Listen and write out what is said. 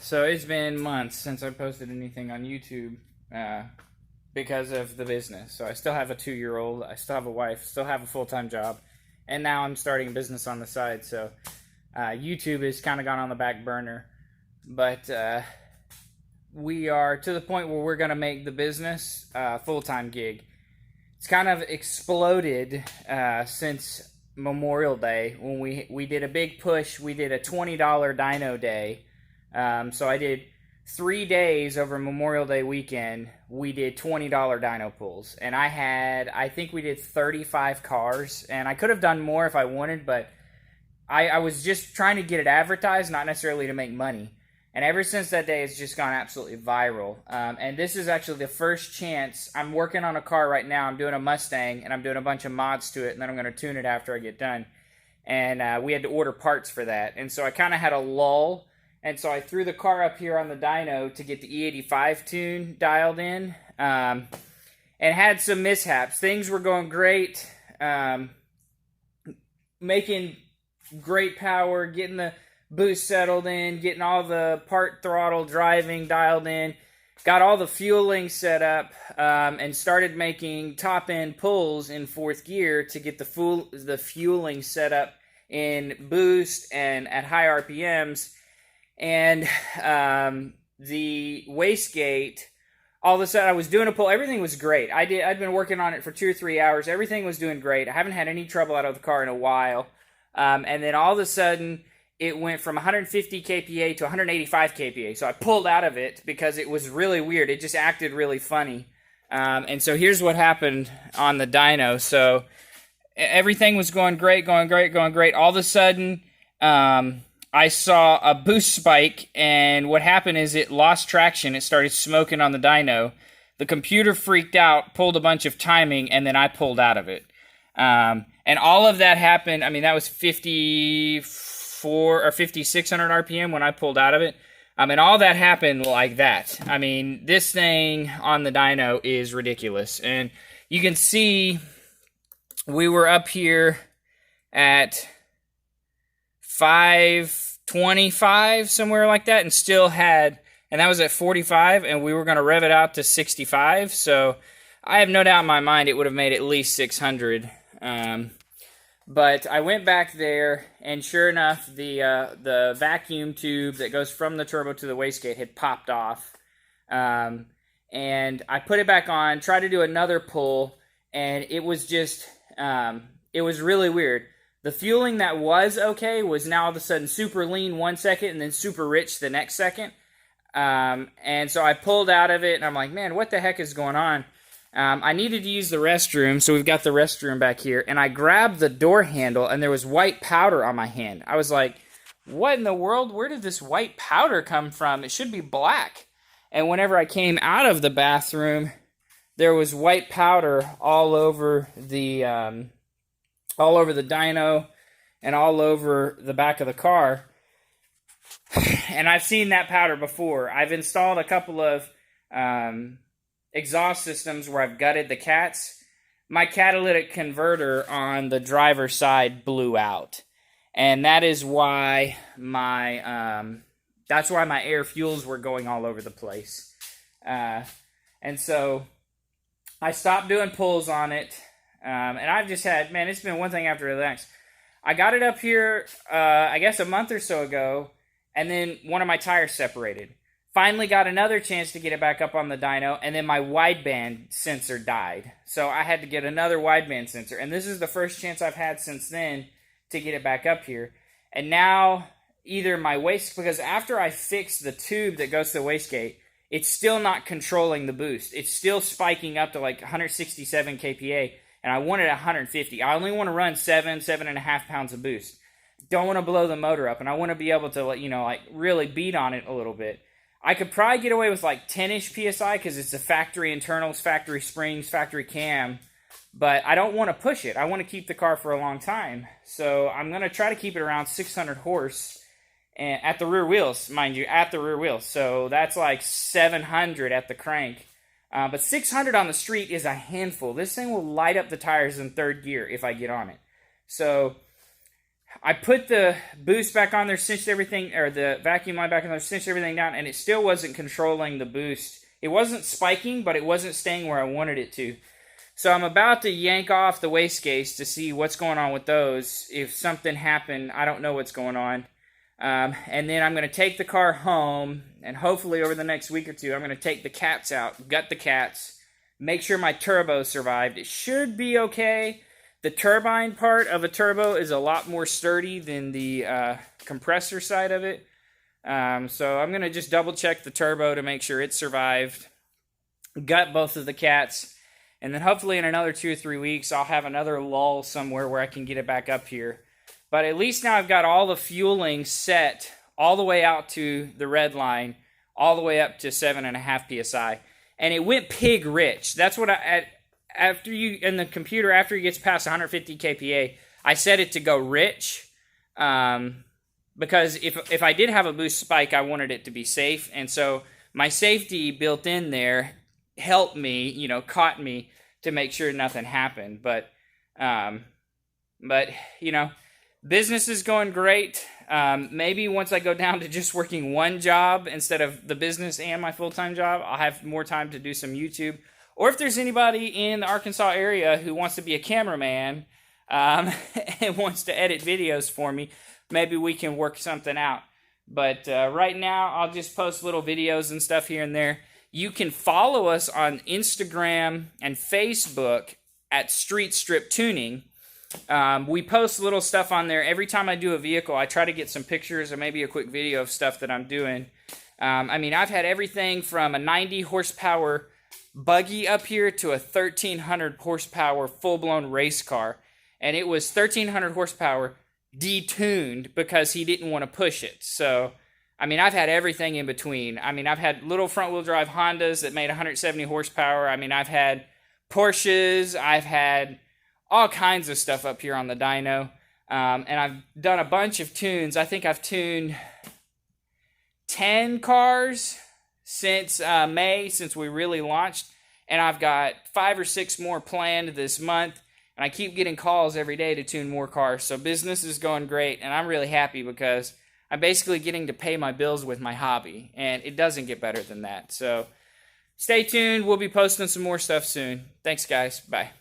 So it's been months since I posted anything on YouTube because of the business. So I still have a 2-year-old, I still have a wife, still have a full-time job, and now I'm starting a business on the side. So YouTube has kind of gone on the back burner, but we are to the point where we're going to make the business a full-time gig. It's kind of exploded since Memorial Day when we did a big push. We did a $20 dyno day. So I did 3 days over Memorial Day weekend. We did $20 dyno pulls, and I think we did 35 cars, and I could have done more if I wanted, but I was just trying to get it advertised, not necessarily to make money. And ever since that day, it's just gone absolutely viral. And this is actually the first chance. I'm working on a car right now. I'm doing a Mustang, and I'm doing a bunch of mods to it, and then I'm going to tune it after I get done. And we had to order parts for that. And so I kind of had a lull. And so I threw the car up here on the dyno to get the E85 tune dialed in. And had some mishaps. Things were going great. Making great power, getting the boost settled in, getting all the part throttle driving dialed in, got all the fueling set up, and started making top end pulls in fourth gear to get the fueling set up in boost and at high RPMs. And the wastegate, all of a sudden I was doing a pull, everything was great. I'd been working on it for 2 or 3 hours, everything was doing great. I haven't had any trouble out of the car in a while. And then all of a sudden it went from 150 kPa to 185 kPa. So I pulled out of it because it was really weird. It just acted really funny. And so here's what happened on the dyno. So everything was going great. All of a sudden, I saw a boost spike, and what happened is it lost traction. It started smoking on the dyno. The computer freaked out, pulled a bunch of timing, and then I pulled out of it. And all of that happened, I mean, that was 54 or 5,600 RPM when I pulled out of it. And all that happened like that. I mean, this thing on the dyno is ridiculous. And you can see we were up here at 525, somewhere like that, and still had, and that was at 45, and we were going to rev it out to 65. So I have no doubt in my mind it would have made at least 600. But I went back there, and sure enough, the vacuum tube that goes from the turbo to the wastegate had popped off. And I put it back on, tried to do another pull, and it was just, it was really weird. The fueling that was okay was now all of a sudden super lean 1 second and then super rich the next second. And so I pulled out of it, and I'm like, man, what the heck is going on? I needed to use the restroom, so we've got the restroom back here, and I grabbed the door handle, and there was white powder on my hand. I was like, what in the world? Where did this white powder come from? It should be black. And whenever I came out of the bathroom, there was white powder all over the dyno and all over the back of the car. And I've seen that powder before. I've installed a couple of exhaust systems where I've gutted the cats. My catalytic converter on the driver's side blew out, and that is why my air fuels were going all over the place. And so I stopped doing pulls on it, and I've just had, man, it's been one thing after the next. I got it up here, I guess a month or so ago, and then one of my tires separated. Finally got another chance to get it back up on the dyno, and then my wideband sensor died. So I had to get another wideband sensor, and this is the first chance I've had since then to get it back up here. And now either my because after I fixed the tube that goes to the wastegate, it's still not controlling the boost. It's still spiking up to like 167 kPa, and I want it at 150. I only want to run 7.5 pounds of boost. Don't want to blow the motor up, and I want to be able to, like really beat on it a little bit. I could probably get away with like 10-ish PSI because it's a factory internals, factory springs, factory cam, but I don't want to push it. I want to keep the car for a long time. So I'm going to try to keep it around 600 horse and at the rear wheels, mind you, at the rear wheels. So that's like 700 at the crank. But 600 on the street is a handful. This thing will light up the tires in third gear if I get on it. So I put the boost back on there, cinched everything, or the vacuum line back on there, cinched everything down, and it still wasn't controlling the boost. It wasn't spiking, but it wasn't staying where I wanted it to. So I'm about to yank off the wastegate to see what's going on with those. If something happened, I don't know what's going on. And then I'm going to take the car home, and hopefully over the next week or two, I'm going to take the cats out, gut the cats, make sure my turbo survived. It should be okay. The turbine part of a turbo is a lot more sturdy than the compressor side of it. So I'm going to just double check the turbo to make sure it survived. Gut both of the cats. And then hopefully in another 2 or 3 weeks, I'll have another lull somewhere where I can get it back up here. But at least now I've got all the fueling set all the way out to the red line, all the way up to 7.5 PSI. And it went pig rich. That's what after you, in the computer, after it gets past 150 kPa, I set it to go rich. Because if I did have a boost spike, I wanted it to be safe. And so my safety built in there helped me, caught me to make sure nothing happened. But business is going great. Maybe once I go down to just working one job instead of the business and my full-time job, I'll have more time to do some YouTube. Or if there's anybody in the Arkansas area who wants to be a cameraman and wants to edit videos for me, maybe we can work something out. But right now, I'll just post little videos and stuff here and there. You can follow us on Instagram and Facebook at Street Strip Tuning. We post little stuff on there. Every time I do a vehicle, I try to get some pictures or maybe a quick video of stuff that I'm doing. I've had everything from a 90 horsepower buggy up here to a 1,300 horsepower full-blown race car. And it was 1,300 horsepower detuned because he didn't want to push it. So, I've had everything in between. I've had little front-wheel drive Hondas that made 170 horsepower. I've had Porsches. I've had all kinds of stuff up here on the dyno. And I've done a bunch of tunes. I think I've tuned 10 cars since May, since we really launched. And I've got 5 or 6 more planned this month. And I keep getting calls every day to tune more cars. So business is going great. And I'm really happy because I'm basically getting to pay my bills with my hobby. And it doesn't get better than that. So stay tuned. We'll be posting some more stuff soon. Thanks, guys. Bye.